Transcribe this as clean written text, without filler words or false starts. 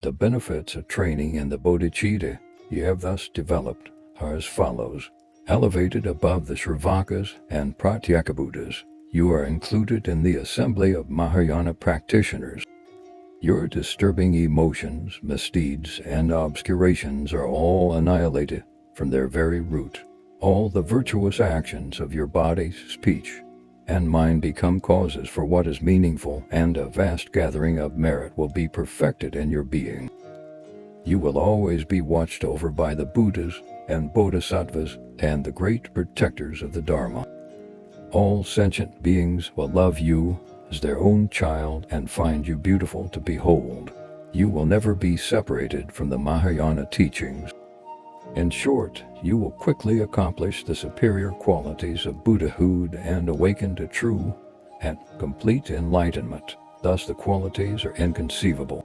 The benefits of training in the bodhicitta you have thus developed are as follows. Elevated above the shravakas and pratyekabuddhas, you are included in the assembly of Mahayana practitioners. Your disturbing emotions, misdeeds, and obscurations are all annihilated from their very root. All the virtuous actions of your body, speech, and mind become causes for what is meaningful, and a vast gathering of merit will be perfected in your being. You will always be watched over by the Buddhas and bodhisattvas and the great protectors of the Dharma. All sentient beings will love you as their own child and find you beautiful to behold. You will never be separated from the Mahayana teachings. In short, you will quickly accomplish the superior qualities of buddhahood and awaken to true and complete enlightenment. Thus the qualities are inconceivable.